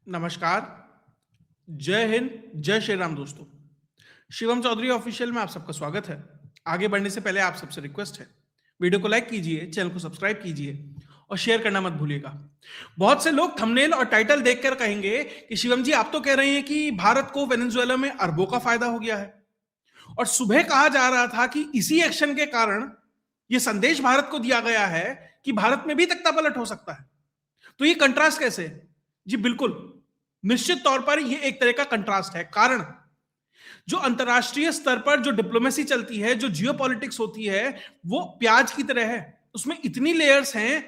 नमस्कार, जय हिंद, जय श्री राम दोस्तों। शिवम चौधरी ऑफिशियल में आप सबका स्वागत है। आगे बढ़ने से पहले आप सबसे रिक्वेस्ट है, वीडियो को लाइक कीजिए, चैनल को सब्सक्राइब कीजिए और शेयर करना मत भूलिएगा। बहुत से लोग थंबनेल और टाइटल देखकर कहेंगे कि शिवम जी आप तो कह रहे हैं कि भारत को वेनेजुएला में अरबों का फायदा हो गया है, और सुबह कहा जा रहा था कि इसी एक्शन के कारण यह संदेश भारत को दिया गया है कि भारत में भी तख्तापलट हो सकता है। तो ये कंट्रास्ट कैसे है? जी बिल्कुल, निश्चित तौर पर यह एक तरह का कंट्रास्ट है। कारण जो अंतरराष्ट्रीय स्तर पर जो डिप्लोमेसी चलती है, जो जियोपॉलिटिक्स होती है, वो प्याज की तरह है। उसमें इतनी लेयर्स हैं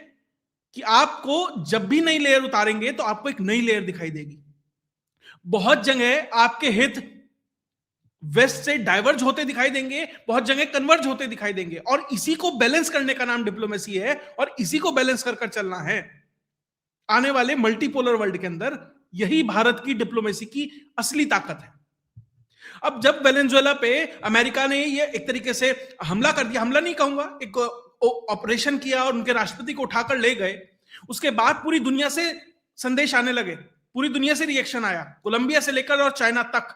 कि आपको जब भी नई लेयर उतारेंगे तो आपको एक नई लेयर दिखाई देगी। बहुत जगह आपके हित वेस्ट से डाइवर्ज होते दिखाई देंगे, बहुत जगह कन्वर्ज होते दिखाई देंगे, और इसी को बैलेंस करने का नाम डिप्लोमेसी है, और इसी को बैलेंस कर चलना है आने वाले मल्टीपोलर वर्ल्ड के अंदर। यही भारत की डिप्लोमेसी की असली ताकत है। अब जब वेनेजुएला पे अमेरिका ने ये एक तरीके से हमला कर दिया, हमला नहीं कहूंगा, एक ऑपरेशन किया और उनके राष्ट्रपति को उठाकर ले गए, उसके बाद पूरी दुनिया से संदेश आने लगे, पूरी दुनिया से रिएक्शन आया, कोलंबिया से लेकर और चाइना तक।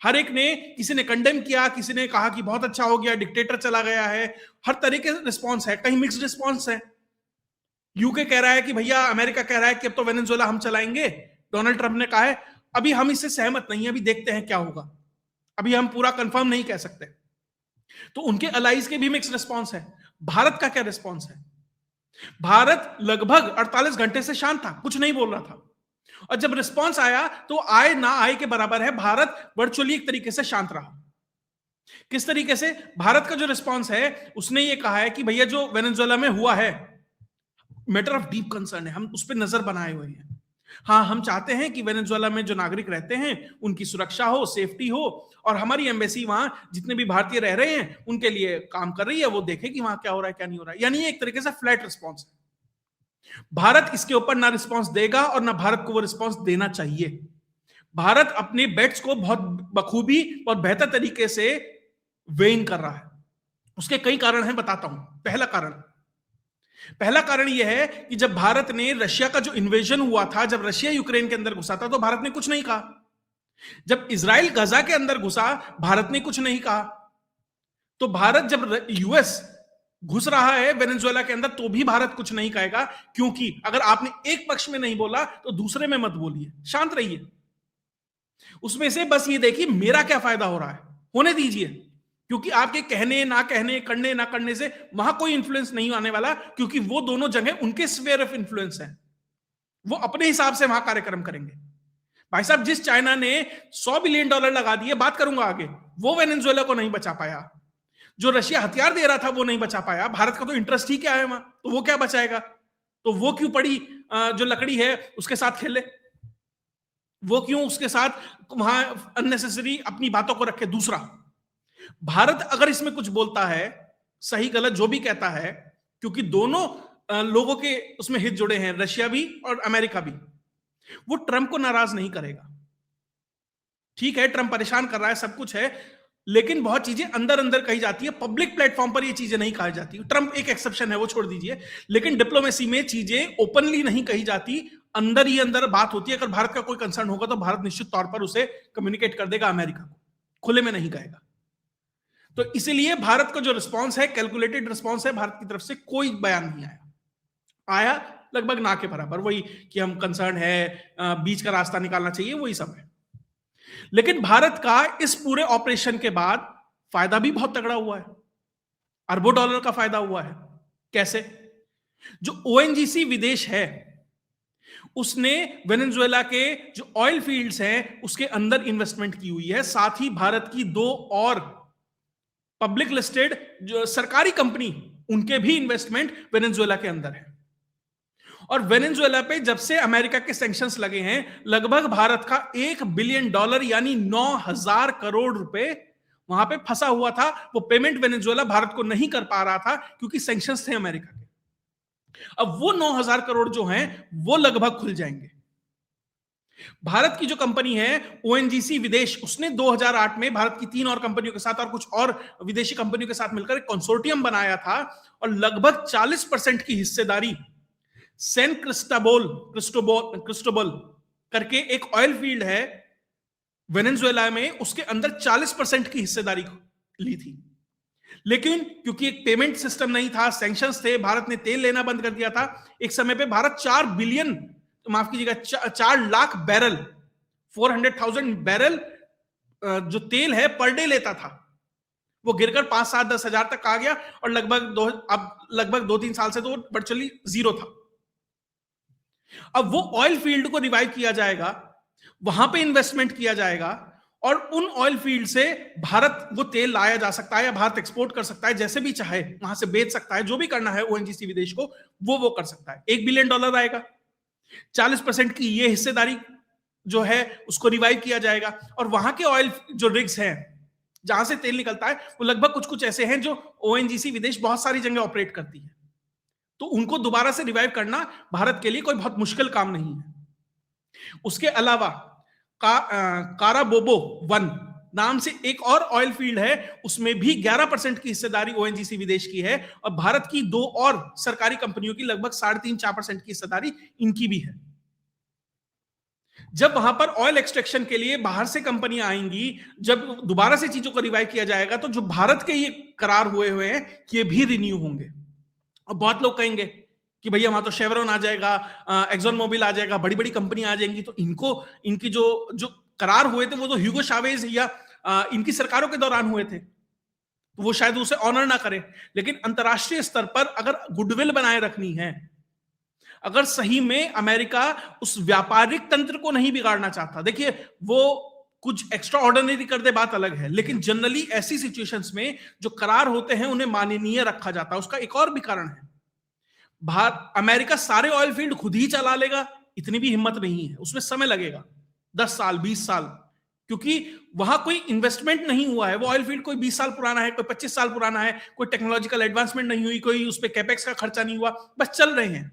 हर एक ने, किसी ने कंडेम किया, किसी ने कहा कि बहुत अच्छा हो गया, डिक्टेटर चला गया है, हर तरह के रिस्पॉन्स है, कहीं मिक्स्ड रिस्पॉन्स है। यूके कह रहा है कि भैया, अमेरिका कह रहा है कि अब तो वेनेजुएला हम चलाएंगे। डोनाल्ड ट्रंप ने कहा है अभी हम इससे सहमत नहीं है, अभी देखते हैं क्या होगा, अभी हम पूरा कंफर्म नहीं कह सकते। तो उनके अलाइज के भी मिक्स रिस्पॉन्स है। भारत का क्या रिस्पॉन्स है? भारत लगभग 48 घंटे से शांत था, कुछ नहीं बोल रहा था, और जब रिस्पॉन्स आया तो आए ना आए के बराबर है। भारत वर्चुअली एक तरीके से शांत रहा। किस तरीके से? भारत का जो रिस्पॉन्स है, उसने ये कहा है कि भैया जो वेनेजुएला में हुआ है मैटर ऑफ डीप कंसर्न है, हम उस पर नजर बनाए हुए हैं। हाँ, हम चाहते हैं कि वेनेजुएला में जो नागरिक रहते हैं उनकी सुरक्षा हो, सेफ्टी हो, और हमारी एम्बेसी वहां जितने भी भारतीय रह रहे हैं उनके लिए काम कर रही है, वो देखे कि वहां क्या हो रहा है क्या नहीं हो रहा है। यानी एक तरीके से फ्लैट रिस्पॉन्स है। भारत इसके ऊपर ना रिस्पॉन्स देगा और ना भारत को वो रिस्पॉन्स देना चाहिए। भारत अपने बेट्स को बहुत बखूबी और बेहतर तरीके से वेइन कर रहा है। उसके कई कारण हैं, बताता हूं। पहला कारण यह है कि जब भारत ने, रशिया का जो इन्वेजन हुआ था, जब रशिया यूक्रेन के अंदर घुसा था, तो भारत ने कुछ नहीं कहा। जब इजराइल गजा के अंदर घुसा, भारत ने कुछ नहीं कहा। तो भारत, जब यूएस घुस रहा है वेनेजुएला के अंदर, तो भी भारत कुछ नहीं कहेगा, क्योंकि अगर आपने एक पक्ष में नहीं बोला तो दूसरे में मत बोलिए, शांत रहिए। उसमें से बस ये देखिए मेरा क्या फायदा हो रहा है, होने दीजिए, क्योंकि आपके कहने ना कहने, करने ना करने से वहां कोई इंफ्लुएंस नहीं आने वाला, क्योंकि वो दोनों जगह उनके स्फीयर ऑफ इंफ्लुएंस है। वो अपने हिसाब से वहां कार्यक्रम करेंगे। भाई साहब, जिस चाइना ने $100 बिलियन लगा दिए, बात करूंगा आगे, वो वेनेजुएला को नहीं बचा पाया। जो रशिया हथियार दे रहा था वो नहीं बचा पाया। भारत का तो इंटरेस्ट ही क्या है वहां, तो वो क्या बचाएगा? तो वो क्यों पड़ी जो लकड़ी है उसके साथ खेले? वो क्यों उसके साथ वहां अननेसेसरी अपनी बातों को रखे? दूसरा, भारत अगर इसमें कुछ बोलता है, सही गलत जो भी कहता है, क्योंकि दोनों लोगों के उसमें हित जुड़े हैं, रशिया भी और अमेरिका भी, वो ट्रंप को नाराज नहीं करेगा। ठीक है, ट्रंप परेशान कर रहा है, सब कुछ है, लेकिन बहुत चीजें अंदर अंदर कही जाती है, पब्लिक प्लेटफॉर्म पर ये चीजें नहीं कही जाती। ट्रंप एक एक्सेप्शन है, वो छोड़ दीजिए, लेकिन डिप्लोमेसी में चीजें ओपनली नहीं कही जाती, अंदर ही अंदर बात होती है। अगर भारत का कोई कंसर्न होगा तो भारत निश्चित तौर पर उसे कम्युनिकेट कर देगा अमेरिका को, खुले में नहीं कहेगा। तो इसीलिए भारत का जो रिस्पॉन्स है, कैलकुलेटेड रिस्पॉन्स है, भारत की तरफ से कोई बयान नहीं आया लगभग ना के बराबर, वही कि हम कंसर्न है, बीच का रास्ता निकालना चाहिए, वही सब है। लेकिन भारत का इस पूरे ऑपरेशन के बाद फायदा भी बहुत तगड़ा हुआ है, अरबों डॉलर का फायदा हुआ है। कैसे? जो ओएनजीसी विदेश है, उसने वेनेजुएला के जो ऑयल फील्ड्स हैं उसके अंदर इन्वेस्टमेंट की हुई है। साथ ही भारत की 2 और पब्लिक लिस्टेड जो सरकारी कंपनी, उनके भी इन्वेस्टमेंट वेनेजुएला के अंदर है। और वेनेजुएला पे जब से अमेरिका के सैंक्शंस लगे हैं, लगभग भारत का $1 बिलियन यानी 9,000 करोड़ रुपए वहां पे फंसा हुआ था। वो पेमेंट वेनेजुएला भारत को नहीं कर पा रहा था क्योंकि सैंक्शंस थे अमेरिका के। अब वो 9,000 करोड़ जो हैं वो लगभग खुल जाएंगे। भारत की जो कंपनी है ओएनजीसी विदेश, उसने 2008 में भारत की 3 और कंपनियों के साथ और कुछ और विदेशी कंपनियों के साथ मिलकर एक कंसोर्टियम बनाया था, और लगभग 40% की हिस्सेदारी सैन क्रिस्टोबल करके एक ऑयल फील्ड है वेनेजुएला में, उसके अंदर 40% की हिस्सेदारी ली थी। लेकिन क्योंकि एक पेमेंट सिस्टम नहीं था, सैंक्शंस थे, भारत ने तेल लेना बंद कर दिया था। एक समय पे भारत 4 बिलियन, माफ कीजिएगा, 4 लाख बैरल, 400,000 बैरल जो तेल है पर डे लेता था। वो गिरकर 5, 7, 10 हजार तक आ गया और लगभग 2-3 साल से तो वर्चुअली जीरो था। अब वो ऑयल फील्ड को रिवाइव किया जाएगा, वहां पे इन्वेस्टमेंट किया जाएगा और उन ऑयल फील्ड से भारत वो तेल लाया जा सकता है या भारत एक्सपोर्ट कर सकता है, जैसे भी चाहे वहां से बेच सकता है, जो भी करना है ओएनजीसी विदेश को वो कर सकता है। $1 बिलियन आएगा, 40% की ये हिस्सेदारी जो है उसको रिवाइव किया जाएगा। और वहां के ऑयल जो रिग्स हैं जहां से तेल निकलता है वो लगभग कुछ ऐसे हैं जो ओएनजीसी विदेश बहुत सारी जगह ऑपरेट करती है, तो उनको दोबारा से रिवाइव करना भारत के लिए कोई बहुत मुश्किल काम नहीं है। उसके अलावा काराबोबो 1 नाम से एक और ऑयल फील्ड है, उसमें भी 11% की हिस्सेदारी ओएनजीसी विदेश की है और भारत की 2 और सरकारी कंपनियों की लगभग 3.5-4% की हिस्सेदारी इनकी भी है। जब वहां पर ऑयल एक्सट्रैक्शन के लिए बाहर से कंपनियां आएंगी, जब दोबारा से चीजों को रिवाइव किया जाएगा, तो जो भारत के ये करार हुए हैं ये भी रिन्यू होंगे। और बहुत लोग कहेंगे कि भैया वहां तो शेवरॉन आ जाएगा, एक्सॉन मोबिल आ जाएगा, बड़ी बड़ी कंपनियां आ जाएंगी, तो इनकी जो करार हुए थे वो तो ह्यूगो चावेज या इनकी सरकारों के दौरान हुए थे, तो वो शायद उसे ऑनर ना करें। लेकिन अंतरराष्ट्रीय स्तर पर अगर गुडविल बनाए रखनी है, अगर सही में अमेरिका उस व्यापारिक तंत्र को नहीं बिगाड़ना चाहता, देखिए वो कुछ एक्स्ट्रा ऑर्डिनरी कर दे बात अलग है, लेकिन जनरली ऐसी सिचुएशंस में जो करार होते हैं उन्हें माननीय रखा जाता है। उसका एक और भी कारण है, अमेरिका सारे ऑयल फील्ड खुद ही चला लेगा इतनी भी हिम्मत नहीं है, उसमें समय लगेगा 10 साल 20 साल, क्योंकि वहां कोई इन्वेस्टमेंट नहीं हुआ है। वो ऑयल फील्ड कोई 20 साल पुराना है, कोई 25 साल पुराना है, कोई टेक्नोलॉजिकल एडवांसमेंट नहीं हुई, कोई उस पर कैपेक्स का खर्चा नहीं हुआ, बस चल रहे हैं।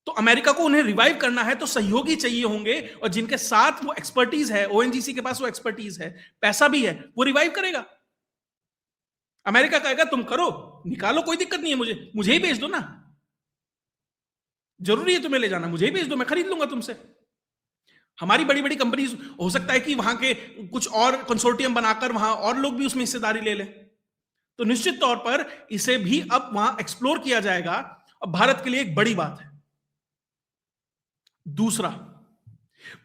तो अमेरिका को उन्हें रिवाइव करना है तो सहयोगी चाहिए होंगे, और जिनके साथ वो एक्सपर्टीज है, ओएनजीसी के पास वो एक्सपर्टीज है, पैसा भी है, वो रिवाइव करेगा। अमेरिका कहेगा तुम करो, निकालो, कोई दिक्कत नहीं है, मुझे ही भेज दो ना, जरूरी है तुम्हें ले जाना, मुझे ही भेज दो, मैं खरीद लूंगा तुमसे। हमारी बड़ी बड़ी कंपनीज, हो सकता है कि वहां के कुछ और कंसोर्टियम बनाकर वहां और लोग भी उसमें हिस्सेदारी ले लें, तो निश्चित तौर पर इसे भी अब वहां एक्सप्लोर किया जाएगा। और भारत के लिए एक बड़ी बात है। दूसरा,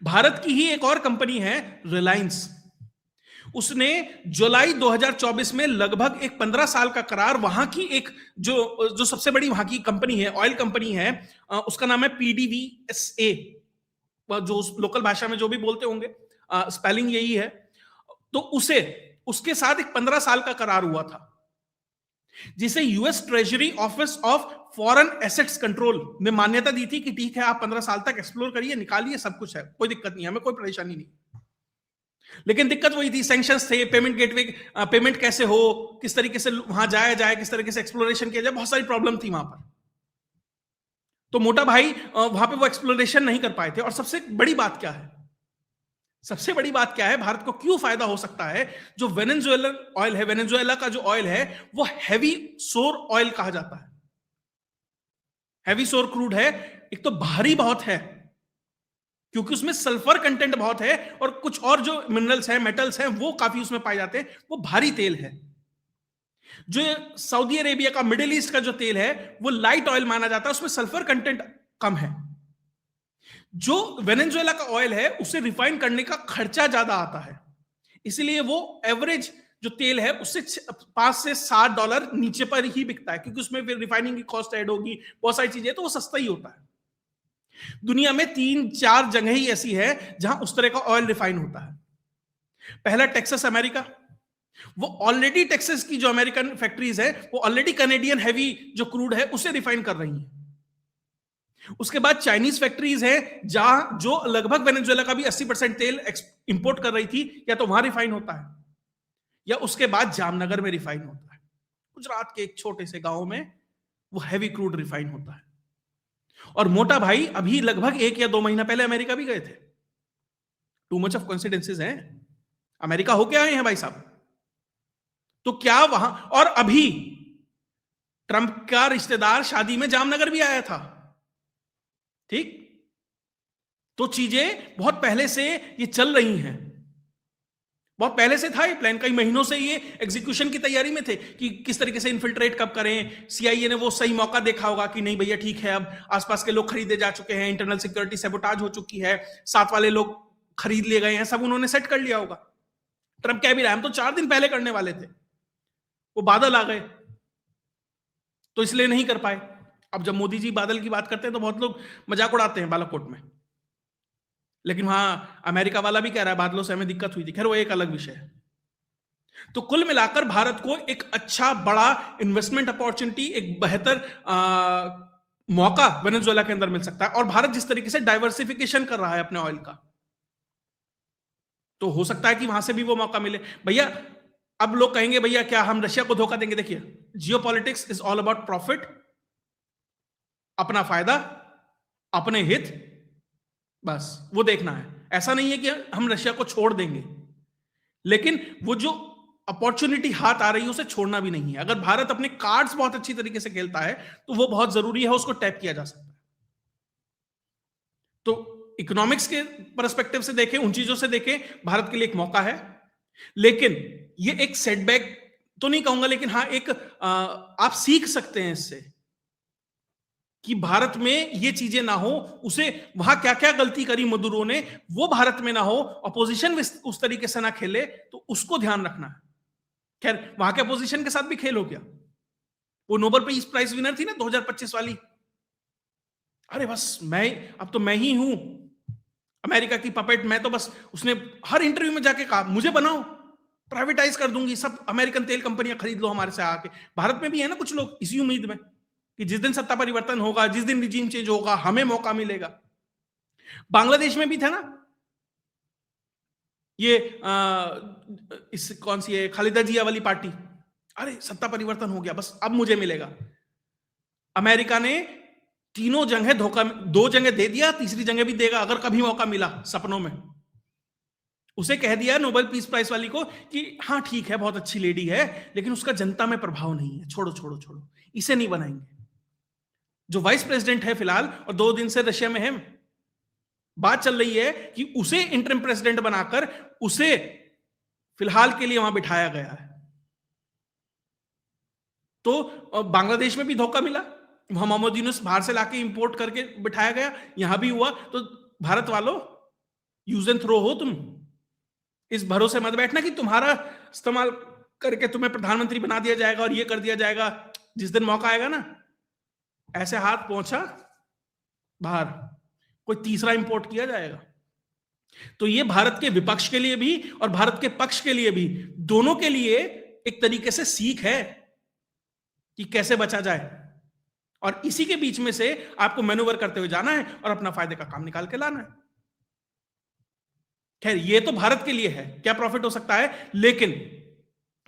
भारत की ही एक और कंपनी है रिलायंस, उसने जुलाई 2024 में लगभग एक 15 साल का करार वहां की एक जो सबसे बड़ी वहां की कंपनी है, ऑयल कंपनी है, उसका नाम है PDVSA, जो लोकल भाषा में जो भी बोलते होंगे, स्पेलिंग यही है। तो उसके साथ एक 15 साल का करार हुआ था, जिसे US treasury office of foreign assets control ने मान्यता दी थी कि ठीक है, आप 15 साल तक एक्सप्लोर करिए, निकालिए, सब कुछ है, कोई दिक्कत नहीं है, हमें कोई परेशानी नहीं। लेकिन दिक्कत वही थी, सैंक्शंस थे, पेमेंट गेटवे, पेमेंट कैसे हो, किस तरीके से वहां जाया जाए, किस तरीके से एक्सप्लोरेशन किया जाए, बहुत सारी प्रॉब्लम थी वहां पर। तो मोटा भाई वहां पे वो एक्सप्लोरेशन नहीं कर पाए थे। और सबसे बड़ी बात क्या है, सबसे बड़ी बात क्या है, भारत को क्यों फायदा हो सकता है? जो वेनेजुएलन ऑयल है, वेनेजुएला का जो ऑयल है वो हैवी सोर ऑयल कहा जाता है, हैवी सोर क्रूड है। एक तो भारी बहुत है क्योंकि उसमें सल्फर कंटेंट बहुत है, और कुछ और जो मिनरल्स हैं, मेटल्स हैं, वो काफी उसमें पाए जाते हैं। वो भारी तेल है। जो सऊदी अरेबिया का, मिडिल ईस्ट का जो तेल है वो लाइट ऑयल माना जाता है, उसमें सल्फर कंटेंट कम है। जो वेनेजुएला का ऑयल है उसे रिफाइन करने का खर्चा ज्यादा आता है, इसलिए वो एवरेज जो तेल है उससे $5 से $7 नीचे पर ही बिकता है, क्योंकि उसमें फिर रिफाइनिंग की कॉस्ट ऐड होगी, बहुत सारी चीजें, तो वो सस्ता ही होता है। दुनिया में 3-4 जगह ही ऐसी है जहां उस तरह का ऑयल रिफाइन होता है। पहला टेक्सास अमेरिका, वो ऑलरेडी टेक्सास की जो अमेरिकन फैक्ट्रीज है वो ऑलरेडी कनेडियन हैवी जो क्रूड है उसे रिफाइन कर रही हैं। उसके बाद चाइनीज फैक्ट्रीज है जहां जो लगभग वेनेजुएला का भी 80% तेल इंपोर्ट कर रही थी, या तो वहां रिफाइन होता है या उसके बाद जामनगर में रिफाइन होता है। गुजरात के एक छोटे से गांव में वो हैवी क्रूड रिफाइन होता है। और मोटा भाई अभी लगभग 1 या 2 महीना पहले अमेरिका भी गए थे। टू मच ऑफ कोइंसिडेंसेस हैं, अमेरिका होके आए हैं भाई साहब। तो क्या वहां, और अभी ट्रंप का रिश्तेदार शादी में जामनगर भी आया था, ठीक? तो चीजें बहुत पहले से ये चल रही हैं, बहुत पहले से था ये प्लान, कई महीनों से ये एग्जीक्यूशन की तैयारी में थे कि किस तरीके से इन्फिल्ट्रेट कब करें। सीआईए ने वो सही मौका देखा होगा कि नहीं भैया ठीक है, अब आसपास के लोग खरीदे जा चुके हैं, इंटरनल सिक्योरिटी सैबोटाज हो चुकी है, साथ वाले लोग खरीद लिए गए हैं, सब उन्होंने सेट कर लिया होगा। ट्रंप कह भी रहा है हम तो 4 दिन पहले करने वाले थे, वो बादल आ गए तो इसलिए नहीं कर पाए। अब जब मोदी जी बादल की बात करते हैं तो बहुत लोग मजाक उड़ाते हैं बालाकोट में, लेकिन वहां अमेरिका वाला भी कह रहा है बादलों से हमें दिक्कत हुई थी। खैर वो एक अलग विषय है। तो कुल मिलाकर भारत को एक अच्छा बड़ा इन्वेस्टमेंट अपॉर्चुनिटी, एक बेहतर मौका वेनेजुएला के अंदर मिल सकता है। और भारत जिस तरीके से डाइवर्सिफिकेशन कर रहा है अपने ऑयल का, तो हो सकता है कि वहां से भी वो मौका मिले। भैया अब लोग कहेंगे भैया क्या हम रशिया को धोखा देंगे? देखिए, geopolitics is all about profit, अपना फायदा, अपने हित, बस वो देखना है। ऐसा नहीं है कि हम रशिया को छोड़ देंगे, लेकिन वो जो अपॉर्चुनिटी हाथ आ रही है उसे छोड़ना भी नहीं है। अगर भारत अपने कार्ड्स बहुत अच्छी तरीके से खेलता है तो वो बहुत जरूरी है, उसको टैप किया जा सकता है। तो इकोनॉमिक्स के पर्सपेक्टिव से देखें, उन चीजों से देखें, भारत के लिए एक मौका है। लेकिन ये एक सेटबैक तो नहीं कहूंगा, लेकिन हाँ एक आप सीख सकते हैं इससे कि भारत में ये चीजें ना हो, उसे वहां क्या क्या गलती करी मदुरो ने वो भारत में ना हो, अपोजिशन उस तरीके से ना खेले, तो उसको ध्यान रखना है। खैर वहां के अपोजिशन के साथ भी खेल हो गया, वो नोबेल पीस प्राइज विनर थी ना 2025 वाली, अरे बस अब तो मैं ही हूं अमेरिका की पपेट, मैं तो बस, उसने हर इंटरव्यू में जाके कहा मुझे बनाओ, प्राइवेटाइज कर दूंगी, सब अमेरिकन तेल कंपनियां खरीद लो हमारे से आके। भारत में भी है ना कुछ लोग इसी उम्मीद में कि जिस दिन सत्ता परिवर्तन होगा, जिस दिन रिजीम चेंज होगा, हमें मौका मिलेगा। बांग्लादेश में भी था ना ये इस कौन सी है, खालिदा जिया वाली पार्टी, अरे सत्ता परिवर्तन हो गया बस अब मुझे मिलेगा। अमेरिका ने तीनों जगह धोखा, 2 जगह दे दिया, तीसरी जगह भी देगा अगर कभी मौका मिला सपनों में। उसे कह दिया नोबेल पीस प्राइज वाली को कि हाँ ठीक है बहुत अच्छी लेडी है, लेकिन उसका जनता में प्रभाव नहीं है, छोड़ो छोड़ो छोड़ो, इसे नहीं बनाएंगे। जो वाइस प्रेसिडेंट है फिलहाल और 2 दिन से रशिया में है, बात चल रही है कि उसे इंटरिम प्रेसिडेंट बनाकर उसे फिलहाल के लिए वहां बिठाया गया है। तो बांग्लादेश में भी धोखा मिला, वहां मोहम्मद यूनुस बाहर से लाके इंपोर्ट करके बिठाया गया, यहां भी हुआ। तो भारत वालों यूज एंड थ्रो हो तुम, इस भरोसे मत बैठना कि तुम्हारा इस्तेमाल करके तुम्हें प्रधानमंत्री बना दिया जाएगा और ये कर दिया जाएगा। जिस दिन मौका आएगा ना, ऐसे हाथ पहुंचा बाहर, कोई तीसरा इंपोर्ट किया जाएगा। तो ये भारत के विपक्ष के लिए भी और भारत के पक्ष के लिए भी, दोनों के लिए एक तरीके से सीख है कि कैसे बचा जाए, और इसी के बीच में से आपको मैनूवर करते हुए जाना है और अपना फायदे का काम निकाल के लाना है। खैर ये तो भारत के लिए है, क्या प्रॉफिट हो सकता है, लेकिन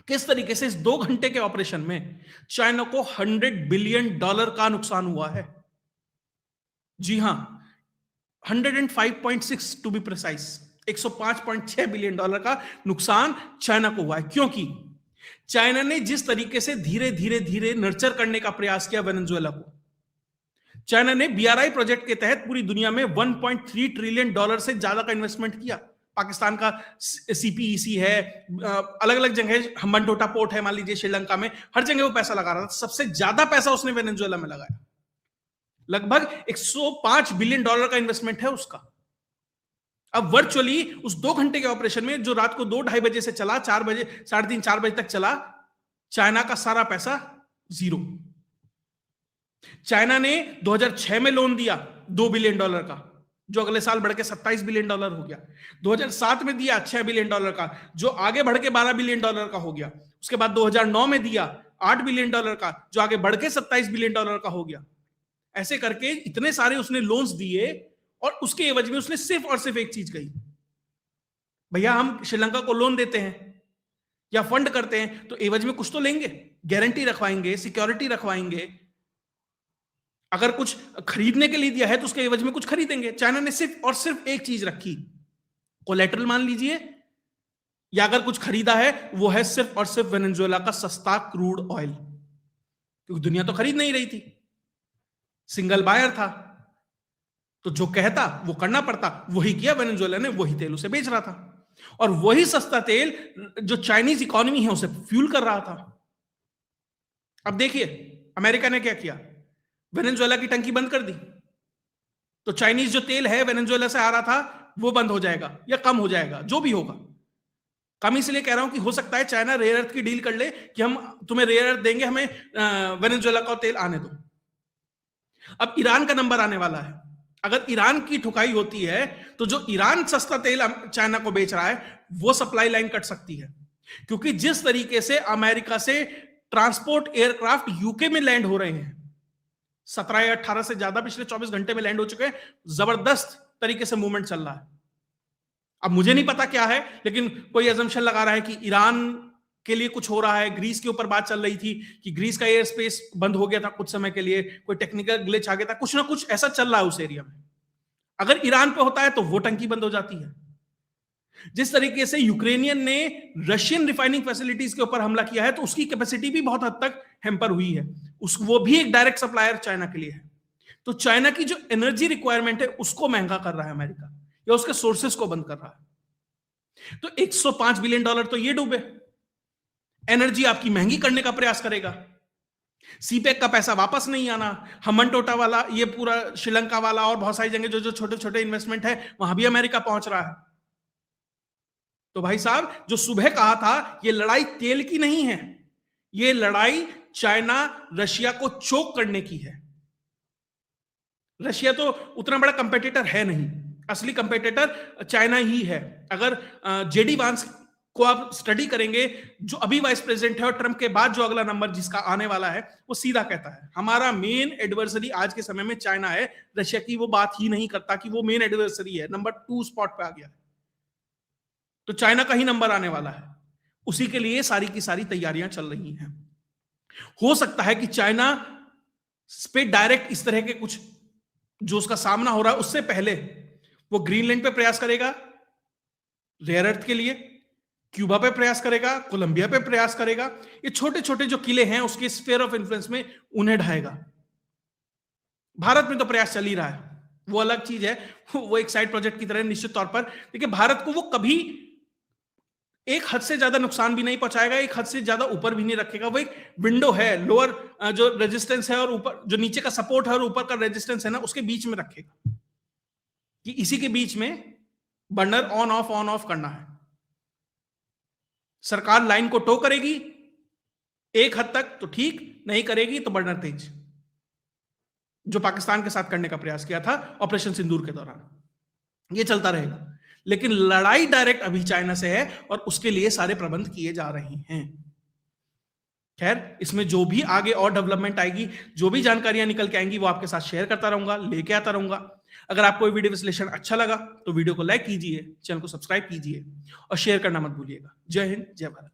किस तरीके से इस 2 घंटे के ऑपरेशन में चाइना को $100 बिलियन का नुकसान हुआ है। जी हां, 105.6 टू बी प्रिसाइज, $105.6 बिलियन का नुकसान चाइना को हुआ है। क्योंकि चाइना ने जिस तरीके से धीरे धीरे धीरे नर्चर करने का प्रयास किया वेनेजुएला को, चाइना ने बीआरआई प्रोजेक्ट के तहत पूरी दुनिया में $1.3 ट्रिलियन से ज्यादा का इन्वेस्टमेंट किया। पाकिस्तान का सीपीईसी है, अलग अलग जगह हम्बनटोटा पोर्ट है, मान लीजिए श्रीलंका में, हर जगह वो पैसा लगा रहा था। सबसे ज्यादा पैसा उसने वेनेजुएला में लगाया, लगभग $105 बिलियन का इन्वेस्टमेंट है उसका। अब वर्चुअली उस 2 घंटे के ऑपरेशन में, जो रात को 2-2:30 बजे से चला, 4 बजे, 3:30, 4 बजे तक चला, चाइना का सारा पैसा जीरो। चाइना ने 2006 में लोन दिया $2 बिलियन का, जो अगले साल बढ़ के $27 बिलियन हो गया। 2007 में दिया $6 बिलियन का, जो आगे बढ़ के $12 बिलियन का हो गया। उसके बाद 2009 में दिया $8 बिलियन का, जो आगे बढ़ के $27 बिलियन का हो गया। ऐसे करके इतने सारे उसने लोन्स दिए, और उसके एवज में उसने सिर्फ और सिर्फ एक चीज कही, भैया हम श्रीलंका को लोन देते हैं या फंड करते हैं तो एवज में कुछ तो लेंगे, गारंटी रखवाएंगे, सिक्योरिटी रखवाएंगे। अगर कुछ खरीदने के लिए दिया है तो उसके एवज में कुछ खरीदेंगे। चाइना ने सिर्फ और सिर्फ एक चीज रखी, कोलेटरल मान लीजिए, या अगर कुछ खरीदा है वो है सिर्फ और सिर्फ वेनेजुएला का सस्ता क्रूड ऑयल, क्योंकि दुनिया तो खरीद नहीं रही थी, सिंगल बायर था। तो जो कहता वो करना पड़ता, वही किया वेनेजुएला ने, वही तेल उसे बेच रहा था, और वही सस्ता तेल जो चाइनीज इकोनॉमी है उसे फ्यूल कर रहा था। अब देखिए अमेरिका ने क्या किया, वेनेजुएला की टंकी बंद कर दी, तो चाइनीज जो तेल है वेनेजुएला से आ रहा था वो बंद हो जाएगा या कम हो जाएगा, जो भी होगा। कम इसलिए कह रहा हूं कि हो सकता है चाइना रेयर अर्थ की डील कर ले कि हम तुम्हें रेयर अर्थ देंगे, हमें वेनेजुएला का तेल आने दो। अब ईरान का नंबर आने वाला है, अगर ईरान की ठुकाई होती है तो जो ईरान सस्ता तेल चाइना को बेच रहा है वो सप्लाई लाइन कट सकती है, क्योंकि जिस तरीके से अमेरिका से ट्रांसपोर्ट एयरक्राफ्ट यूके में लैंड हो रहे हैं, 17 या 18 से ज्यादा पिछले 24 घंटे में लैंड हो चुके हैं, जबरदस्त तरीके से मूवमेंट चल रहा है। अब मुझे नहीं पता क्या है, लेकिन कोई अजम्पशन लगा रहा है कि ईरान के लिए कुछ हो रहा है। ग्रीस के ऊपर बात चल रही थी कि ग्रीस का एयर स्पेस बंद हो गया था कुछ समय के लिए, कोई टेक्निकल ग्लिच आ गया था, कुछ ना कुछ ऐसा चल रहा है उस एरिया में। अगर ईरान पे होता है तो वो टंकी बंद हो जाती है। जिस तरीके से यूक्रेनियन ने रशियन रिफाइनिंग फैसिलिटीज के ऊपर हमला किया है तो उसकी कैपेसिटी भी बहुत हद तक हैम्पर हुई है, वो भी एक डायरेक्ट सप्लायर चाइना के लिए है। तो चाइना की जो एनर्जी रिक्वायरमेंट है उसको महंगा कर रहा है अमेरिका, या उसके सोर्सेस को बंद कर रहा है। तो $105 बिलियन तो ये डूबे, एनर्जी आपकी महंगी करने का प्रयास करेगा, सीपेक का पैसा वापस नहीं आना, हमनटोटा वाला, ये पूरा श्रीलंका वाला और बहुत सारी जगह जो छोटे छोटे इन्वेस्टमेंट है वहां भी अमेरिका पहुंच रहा है। तो भाई साहब जो सुबह कहा था ये लड़ाई तेल की नहीं है, ये लड़ाई चाइना रशिया को चोक करने की है। रशिया तो उतना बड़ा कंपेटिटर है नहीं, असली कंपेटिटर चाइना ही है। अगर जेडी वांस को आप स्टडी करेंगे, जो अभी वाइस प्रेसिडेंट है और ट्रंप के बाद जो अगला नंबर जिसका आने वाला है, वो सीधा कहता है हमारा मेन एडवर्सरी आज के समय में चाइना है, रशिया की वो बात ही नहीं करता कि वो मेन एडवर्सरी है, नंबर 2 स्पॉट पे आ गया। तो चाइना का ही नंबर आने वाला है, उसी के लिए सारी की सारी तैयारियां चल रही हैं। हो सकता है कि चाइना पे डायरेक्ट इस तरह के कुछ जो उसका सामना हो रहा है उससे पहले वो ग्रीनलैंड पे प्रयास करेगा रेयर अर्थ के लिए, क्यूबा पे प्रयास करेगा, कोलंबिया पे प्रयास करेगा, ये छोटे छोटे जो किले हैं उसके स्फीयर ऑफ इन्फ्लुएंस में उन्हें ढाएगा। भारत में तो प्रयास चल ही रहा है, वो अलग चीज है, वो एक साइड प्रोजेक्ट की तरह निश्चित तौर पर। देखिए भारत को वो कभी एक हद से ज्यादा नुकसान भी नहीं पहुंचाएगा, एक हद से ज्यादा ऊपर भी नहीं रखेगा। वो एक विंडो है, लोअर जो रेजिस्टेंस है और ऊपर जो नीचे का सपोर्ट है और ऊपर का रेजिस्टेंस है ना, उसके बीच में रखेगा कि इसी के बीच में बर्नर ऑन ऑफ करना है। सरकार लाइन को टो करेगी एक हद तक तो ठीक, नहीं करेगी तो बर्नर तेज, जो पाकिस्तान के साथ करने का प्रयास किया था ऑपरेशन सिंदूर के दौरान, ये चलता रहेगा। लेकिन लड़ाई डायरेक्ट अभी चाइना से है और उसके लिए सारे प्रबंध किए जा रहे हैं। खैर इसमें जो भी आगे और डेवलपमेंट आएगी, जो भी जानकारियां निकल के आएंगी वो आपके साथ शेयर करता रहूंगा, लेके आता रहूंगा। अगर आपको ये वीडियो विश्लेषण अच्छा लगा तो वीडियो को लाइक कीजिए, चैनल को सब्सक्राइब कीजिए और शेयर करना मत भूलिएगा। जय हिंद, जय भारत।